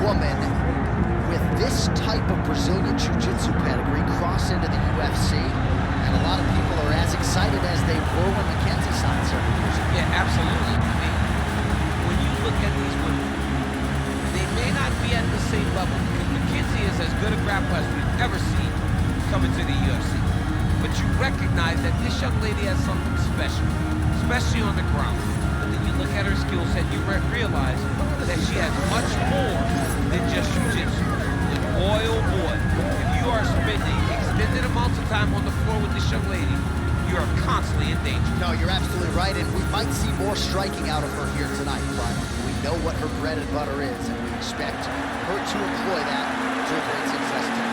woman with this type of Brazilian Jiu-Jitsu pedigree cross into the UFC, and a lot of people are as excited as they were when Mackenzie signed several years ago. Yeah, absolutely. I mean, when you look at these women, they may not be at the same level because Mackenzie is as good a grappler as we've ever seen coming to the UFC. But you recognize that this young lady has something special, especially on the ground. But then you look at her skill set, you realize that she has much more than just jiu-jitsu. And boy, oh boy, if you are spending extended amounts of time on the floor with this young lady, you are constantly in danger. No, you're absolutely right, and we might see more striking out of her here tonight, but we know what her bread and butter is, and we expect her to employ that to a great success tonight.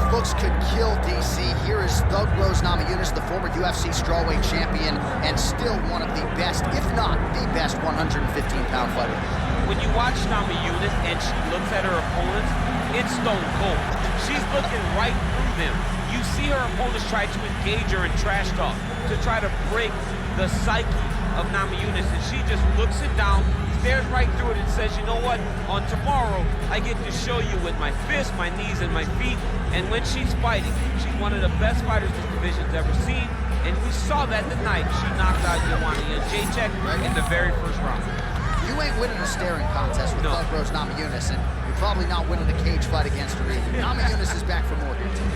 Looks could kill DC. Here is Thug Rose Namajunas, the former UFC Strawweight champion, and still one of the best, if not the best, 115-pound fighter. When you watch Namajunas and she looks at her opponents, it's stone cold. She's looking right through them. You see her opponents try to engage her in trash talk to try to break the psyche of Namajunas, and she just looks it down, stares right through it and says, you know what, on tomorrow, I get to show you with my fists, my knees, and my feet. And when she's fighting, she's one of the best fighters this division's ever seen. And we saw that tonight. She knocked out Joanna Jacek in the very first round. You ain't winning a staring contest with Thug Rose Namajunas, and you're probably not winning a cage fight against her either. Namajunas is back for more here tonight.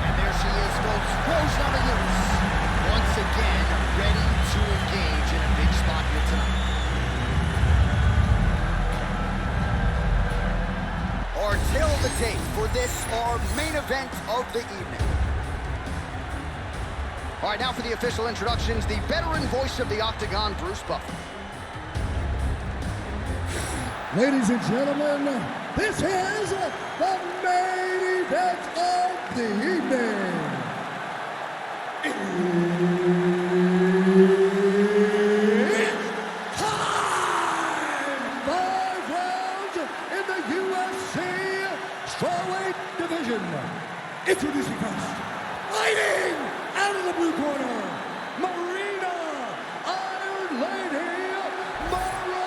And there she is, folks. Rose Namajunas, once again, ready to engage in a big spot here tonight. Our tale of the tape for this, our main event of the evening. All right, now for the official introductions, the veteran voice of the Octagon, Bruce Buffer. Ladies and gentlemen, this is the main event of the evening. It's time! 5 rounds in the UFC Strawweight division. Introducing first, fighting out of the blue corner, Maryna Iron Lady Moroz.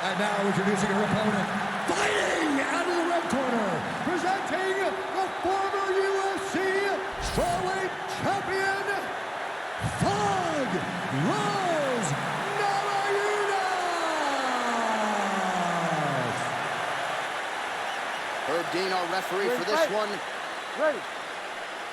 And now introducing her opponent, fighting out of the red corner, presenting the former UFC Strawweight champion, Thug Rose Namajunas. Herb Dean, our referee for this one. Ready.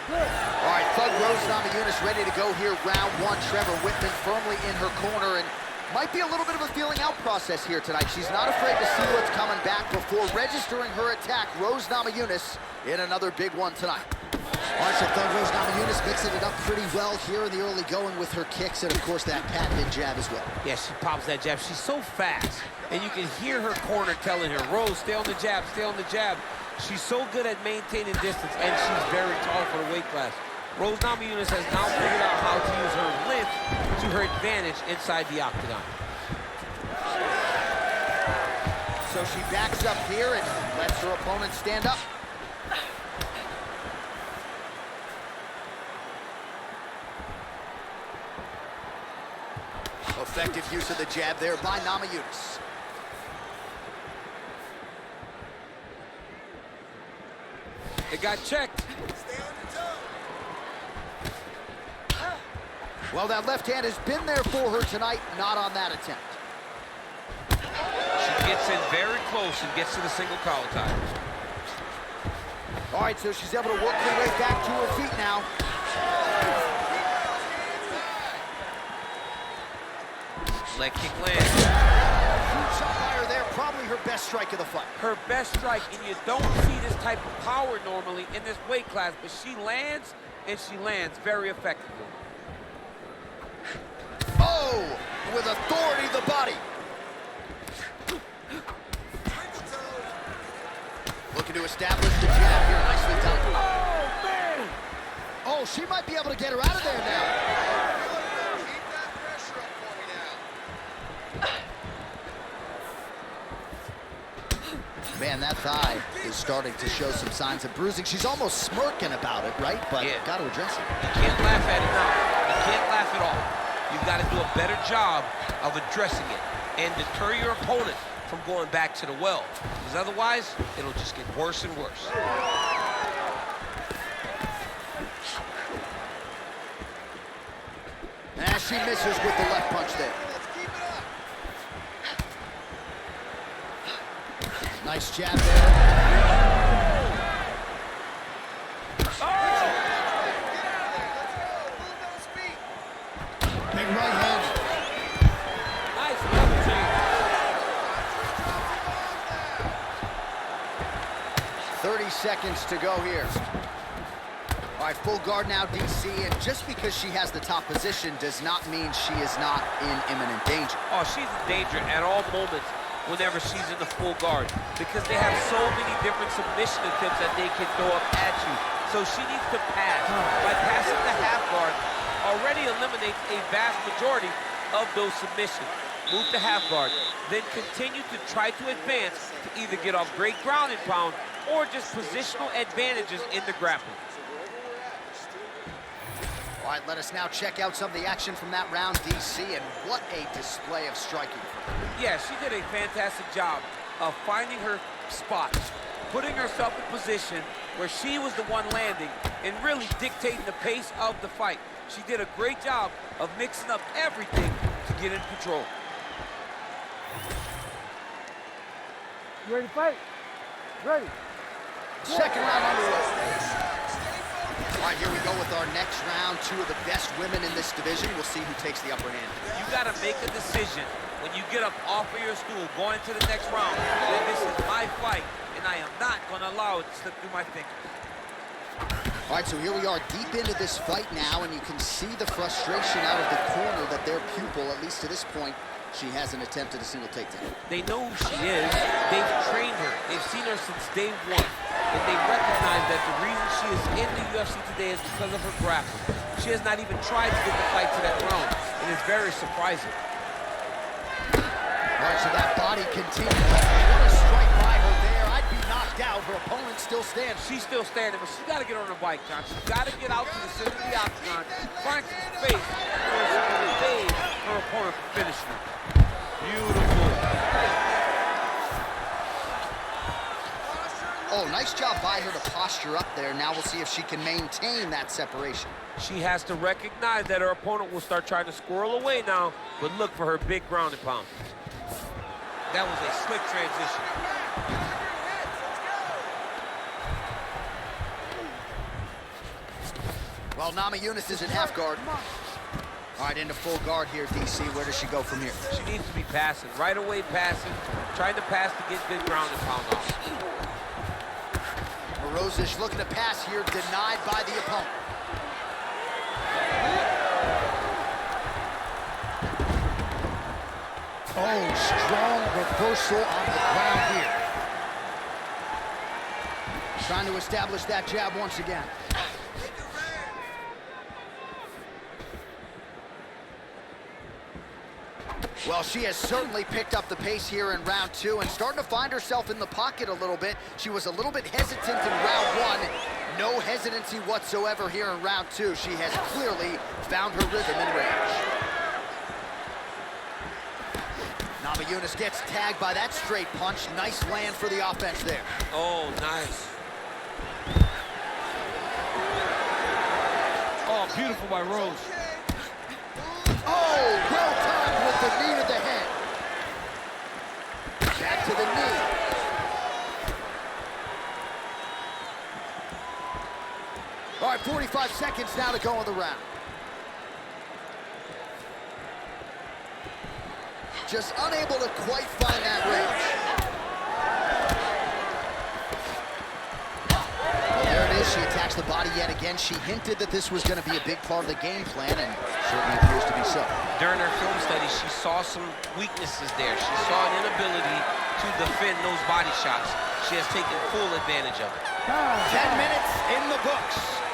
Good. All right, Thug Rose Namajunas ready to go here. Round one. Trevor Whitman firmly in her corner, and might be a little bit of a feeling out process here tonight. She's not afraid to see what's coming back before registering her attack. Rose Namajunas in another big one tonight. All right, so Thug Rose Namajunas mixing it up pretty well here in the early going with her kicks and, of course, that patented jab as well. Yeah, she pops that jab. She's so fast, and you can hear her corner telling her, Rose, stay on the jab, stay on the jab. She's so good at maintaining distance, and she's very tall for the weight class. Rose Namajunas has now figured out how to use her length to her advantage inside the octagon. So she backs up here and lets her opponent stand up. Effective use of the jab there by Namajunas. It got checked. Well, that left hand has been there for her tonight, not on that attempt. She gets in very close and gets to the single collar tie. All right, so she's able to work her way back to her feet now. Leg kick lands. Huge shot by her there, probably her best strike of the fight. Her best strike, and you don't see this type of power normally in this weight class, but she lands, and she lands very effectively. Oh, with authority, the body. Looking to establish the jab here, nicely done starting to show some signs of bruising. She's almost smirking about it, right? But yeah, got to address it. You can't laugh at it now. You can't laugh at all. You've got to do a better job of addressing it and deter your opponent from going back to the well. Because otherwise, it'll just get worse and worse. And she misses with the left punch there. Nice jab there. Big right hand. Nice left change. 30 seconds to go here. All right, full guard now, DC, and just because she has the top position does not mean she is not in imminent danger. Oh, she's in danger at all moments whenever she's in the full guard because they have so many different submission attempts that they can throw up at you. So she needs to pass. By passing the half guard, already eliminates a vast majority of those submissions. Move to half guard, then continue to try to advance to either get off great ground and pound or just positional advantages in the grappling. All right, let us now check out some of the action from that round, DC, and what a display of striking from her. Yeah, she did a fantastic job of finding her spot, putting herself in position where she was the one landing and really dictating the pace of the fight. She did a great job of mixing up everything to get in control. You ready to fight? Ready. Second round underway. All right, here we go with our next round. Two of the best women in this division. We'll see who takes the upper hand. You got to make a decision when you get up off of your stool going into the next round that this is my fight and I am not going to allow it to slip through my fingers. All right, so here we are deep into this fight now, and you can see the frustration out of the corner that their pupil, at least to this point, she hasn't attempted a single takedown. They know who she is. They've trained her. They've seen her since day one. And they recognize that the reason she is in the UFC today is because of her grappling. She has not even tried to get the fight to that round. It is very surprising. All right, so that body continues. What a strike by her there. I'd be knocked out. Her opponent still stands. She's still standing, but she's got to get on her bike, John. She's got to get out to the center of the octagon, find some space where she can evade her opponent from finishing her. Beautiful. Oh, nice job by her to posture up there. Now we'll see if she can maintain that separation. She has to recognize that her opponent will start trying to squirrel away now, but look for her big ground and pound. That was a slick transition. Well, Namajunas is in half guard. All right, into full guard here, DC. Where does she go from here? She needs to be passing, right away passing, trying to pass to get good ground and pound off. Moroz is looking to pass here, denied by the opponent. Oh, strong reversal on the ground here. Trying to establish that jab once again. Well, she has certainly picked up the pace here in round two and starting to find herself in the pocket a little bit. She was a little bit hesitant in round one. No hesitancy whatsoever here in round two. She has clearly found her rhythm and range. Namajunas gets tagged by that straight punch. Nice land for the offense there. Oh, nice. Oh, beautiful by Rose. Oh, well timed with the knee to the head. Back to the knee. All right, 45 seconds now to go in the round. Just unable to quite find that range. There it is, she attacks the body yet again. She hinted that this was going to be a big part of the game plan, and certainly appears to be so. During her film study, she saw some weaknesses there. She saw an inability to defend those body shots. She has taken full advantage of it. 10 minutes in the books.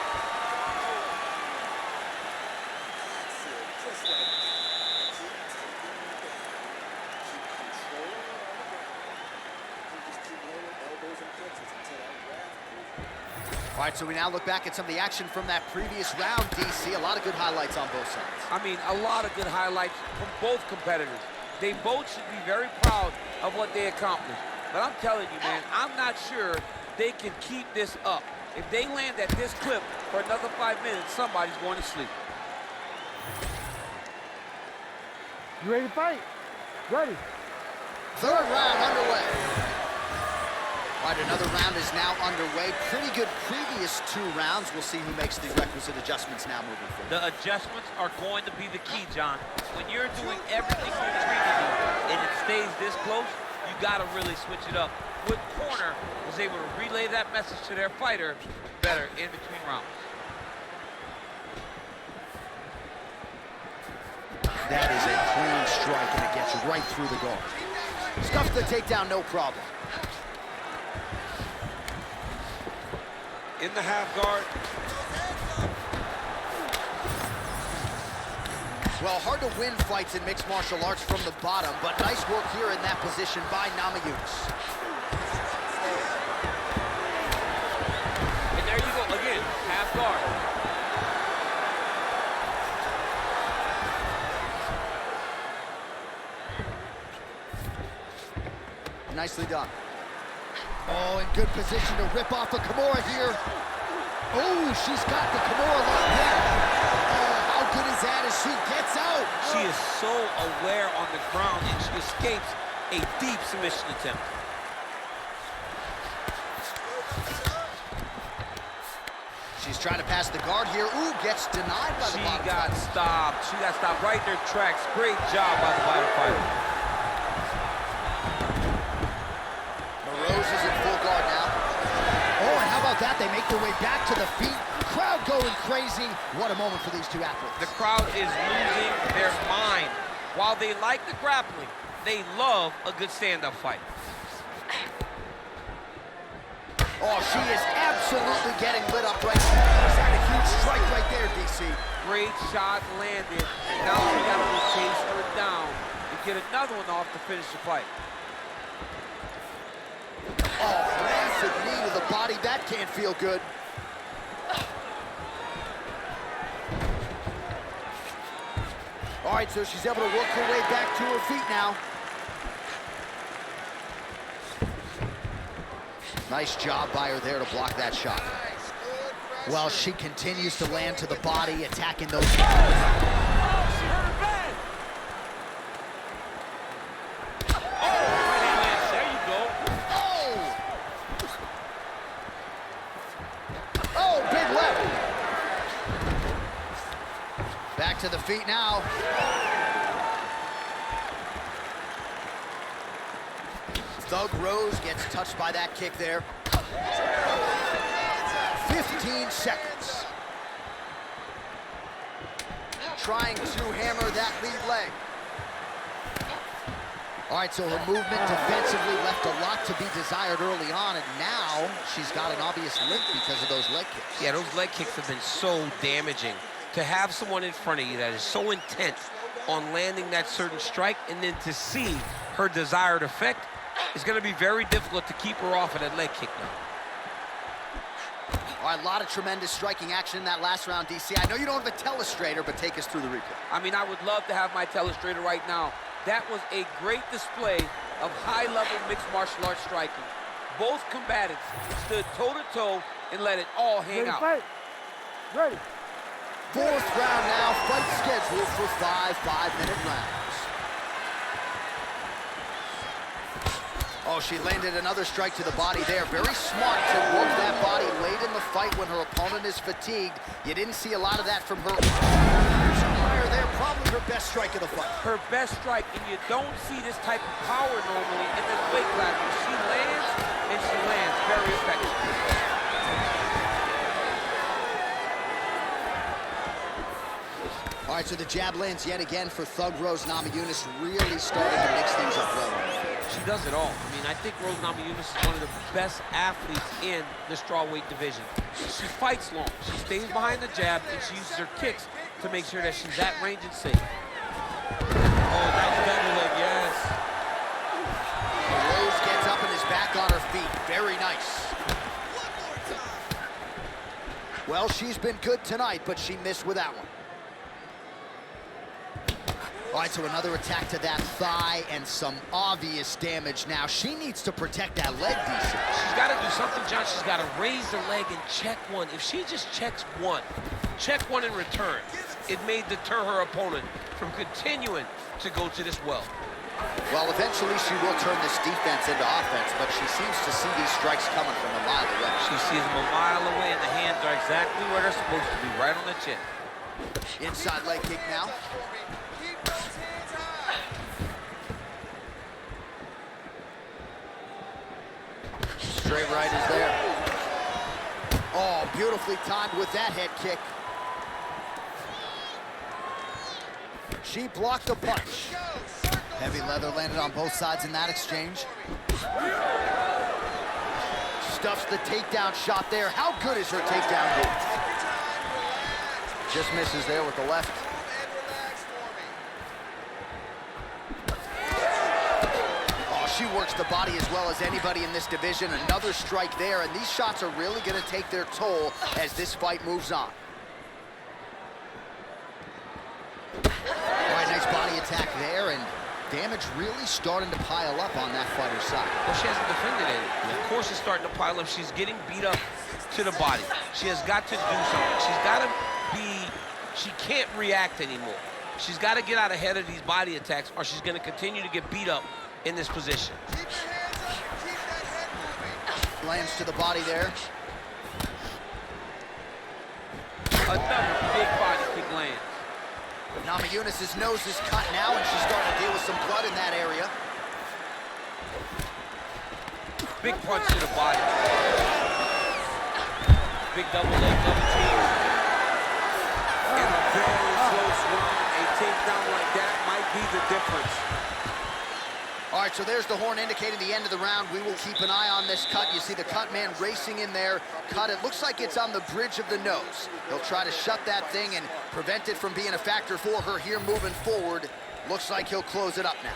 right, so we now look back at some of the action from that previous round, DC. A lot of good highlights on both sides. I mean, a lot of good highlights from both competitors. They both should be very proud of what they accomplished. But I'm telling you, man, I'm not sure they can keep this up. If they land at this clip for another 5 minutes, somebody's going to sleep. You ready to fight? Ready. Third round underway. All right, another round is now underway. Pretty good previous 2 rounds. We'll see who makes the requisite adjustments now moving forward. The adjustments are going to be the key, John. When you're doing everything you're trained to do and it stays this close, you got to really switch it up. What corner was able to relay that message to their fighter better in between rounds? That is a clean strike, and it gets right through the guard. Stuffs the takedown, no problem. In the half guard. Well, hard to win fights in mixed martial arts from the bottom, but nice work here in that position by Namajunas. And there you go, again, half guard. Nicely done. Oh, in good position to rip off a Kimura here. Oh, she's got the Kimura locked in. Oh, how good is that as she gets out? She is so aware on the ground, and she escapes a deep submission attempt. She's trying to pass the guard here. Ooh, gets denied by the bottom. She got stopped. She got stopped right in her tracks. Great job by the bottom fighter. Moroz is in full guard now. Oh, and how about that? They make their way back to the feet. Crowd going crazy. What a moment for these 2 athletes. The crowd is losing their mind. While they like the grappling, they love a good stand-up fight. Oh, she is absolutely getting lit up right now. Is that a huge strike right there, DC? Great shot landed. Now we got to chase her down and get another one off to finish the fight. Oh, massive knee to the body. That can't feel good. All right, so she's able to work her way back to her feet now. Nice job by her there to block that shot. Well, she continues to land to the body, attacking those. Back to the feet now. Thug Rose gets touched by that kick there. 15 seconds. Trying to hammer that lead leg. All right, so her movement defensively left a lot to be desired early on, and now she's got an obvious limp because of those leg kicks. Yeah, those leg kicks have been so damaging. To have someone in front of you that is so intent on landing that certain strike, and then to see her desired effect, is going to be very difficult to keep her off of that leg kick now. All right, a lot of tremendous striking action in that last round, DC. I know you don't have a telestrator, but take us through the replay. I mean, I would love to have my telestrator right now. That was a great display of high-level mixed martial arts striking. Both combatants stood toe-to-toe and let it all hang out. Fight. Ready. 4th round now, fight scheduled for 5 5-minute rounds. Oh, she landed another strike to the body there. Very smart to work that body late in the fight when her opponent is fatigued. You didn't see a lot of that from her. Fire there, probably her best strike of the fight. Her best strike, and you don't see this type of power normally in this weight class. She lands, and she lands very effectively. All right, so the jab lands yet again for Thug Rose Namajunas, really starting to mix things up well. She does it all. I mean, I think Rose Namajunas is one of the best athletes in the strawweight division. She fights long. She stays behind the jab, and she uses her kicks to make sure that she's at range and safe. Oh, nice double leg, yes. Rose gets up and is back on her feet. Very nice. Well, she's been good tonight, but she missed with that one. All right, so another attack to that thigh and some obvious damage now. She needs to protect that leg decent. She's got to do something, John. She's got to raise the leg and check one. If she just checks one in return, it may deter her opponent from continuing to go to this well. Well, eventually she will turn this defense into offense, but she seems to see these strikes coming from a mile away. She sees them a mile away, and the hands are exactly where they're supposed to be, right on the chin. Inside leg kick now. Straight right is there. Oh, beautifully timed with that head kick. She blocked the punch. Heavy leather landed on both sides in that exchange. Stuffs the takedown shot there. How good is her takedown move? Just misses there with the left. She works the body as well as anybody in this division. Another strike there, and these shots are really going to take their toll as this fight moves on. All right, nice body attack there, and damage really starting to pile up on that fighter's side. Well, she hasn't defended it. Of course, it's starting to pile up. She's getting beat up to the body. She has got to do something. She's got to be... She can't react anymore. She's got to get out ahead of these body attacks, or she's going to continue to get beat up in this position. Lands to the body there. Another big body kick lands. Namajunas' nose is cut now, and she's starting to deal with some blood in that area. Big punch to the body. Big double leg, double team. In a very close round, a takedown like that might be the difference. All right, so there's the horn indicating the end of the round. We will keep an eye on this cut. You see the cut man racing in there. Cut, it looks like it's on the bridge of the nose. He'll try to shut that thing and prevent it from being a factor for her here moving forward. Looks like he'll close it up now.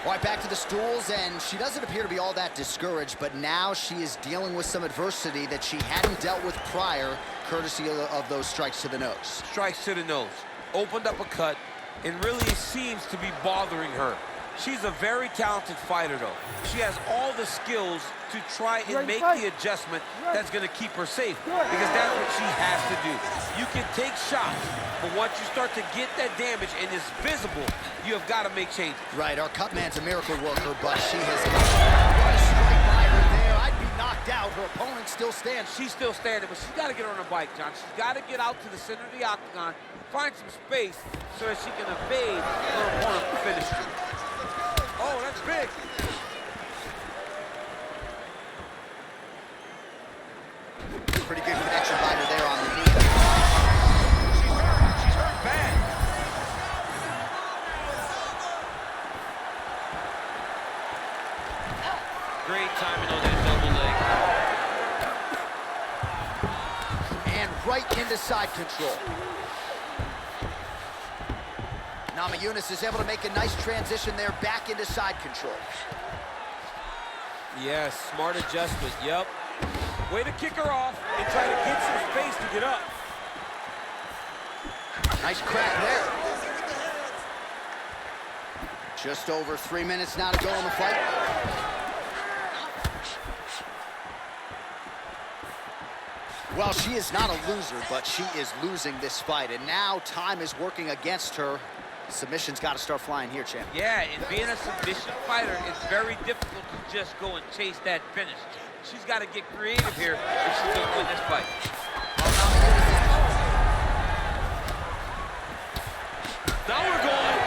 All right, back to the stools, and she doesn't appear to be all that discouraged, but now she is dealing with some adversity that she hadn't dealt with prior, courtesy of those strikes to the nose. Strikes to the nose. Opened up a cut, and really seems to be bothering her. She's a very talented fighter, though. She has all the skills to try and make the adjustment that's going to keep her safe, because that's what she has to do. You can take shots, but once you start to get that damage and it's visible, you have got to make changes. Right, our cut man's a miracle worker, but she has got a strike by her there. I'd be knocked out. Her opponent still stands. She's still standing, but she's got to get on her bike, John. She's got to get out to the center of the octagon, find some space so that she can evade her opponent's finish. Oh, that's big. Pretty good connection by her there on the knee. She's hurt bad. Great timing on that double leg. And right into side control. Namajunas is able to make a nice transition there back into side control. Yes, smart adjustment, yep. Way to kick her off and try to get some space to get up. Nice crack there. Just over 3 minutes now to go in the fight. Well, she is not a loser, but she is losing this fight, and now time is working against her. Submission's got to start flying here, champ. Yeah, and being a submission fighter, it's very difficult to just go and chase that finish. She's got to get creative here if she's going to win this fight. Now we're going.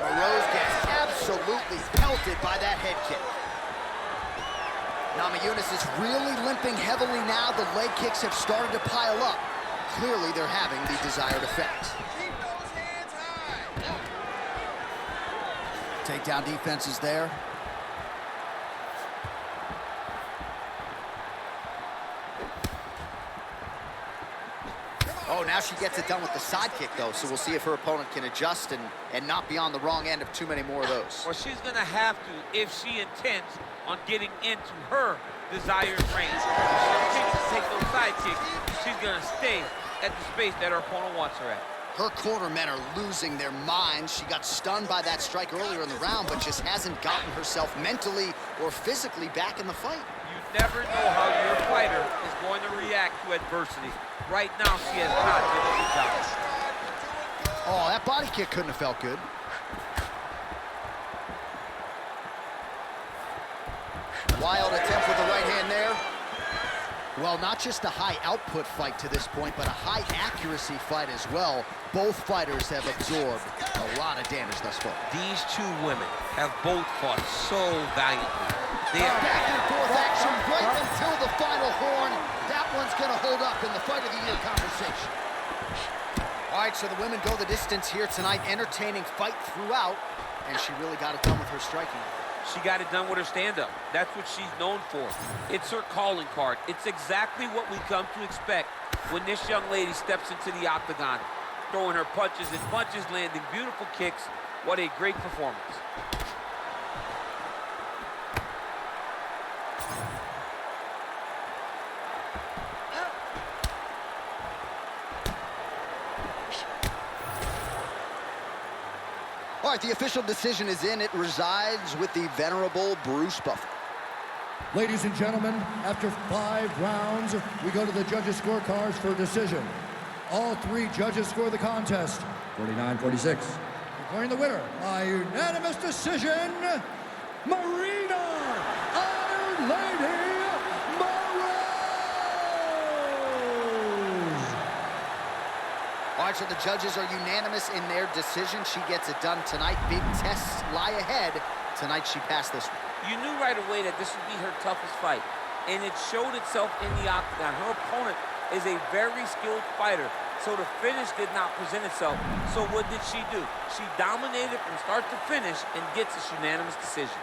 Rose gets absolutely pelted by that head kick. Namajunas is really limping heavily now. The leg kicks have started to pile up. Clearly, they're having the desired effect. Takedown defense is there. Oh, now she gets it done with the side kick, though, so we'll see if her opponent can adjust and not be on the wrong end of too many more of those. Well, she's going to have to if she intends on getting into her desired range. If she continues to take those side kicks, she's going to stay at the space that her opponent wants her at. Her corner men are losing their minds. She got stunned by that strike earlier in the round, but just hasn't gotten herself mentally or physically back in the fight. You never know how your fighter is going to react to adversity. Right now, she has not done a good job. Oh, that body kick couldn't have felt good. Wild attempt with the right hand there. Well, not just a high output fight to this point, but a high accuracy fight as well. Both fighters have absorbed a lot of damage thus far. These two women have both fought so valiantly. They have back and forth action right until the final horn. That one's gonna hold up in the Fight of the Year conversation. All right, so the women go the distance here tonight, entertaining fight throughout, and she really got it done with her striking. She got it done with her stand-up. That's what she's known for. It's her calling card. It's exactly what we come to expect when this young lady steps into the octagon, throwing her punches and punches, landing beautiful kicks. What a great performance. All right, the official decision is in. It resides with the venerable Bruce Buffer. Ladies and gentlemen, after 5 rounds, we go to the judges' scorecards for a decision. All 3 judges score the contest, 49-46. Declaring the winner by unanimous decision, Maryna Iron Lady Moroz! All right, so the judges are unanimous in their decision. She gets it done tonight. Big tests lie ahead. Tonight she passed this one. You knew right away that this would be her toughest fight, and it showed itself in the octagon. Her opponent is a very skilled fighter, so the finish did not present itself. So what did she do? She dominated from start to finish and gets this unanimous decision.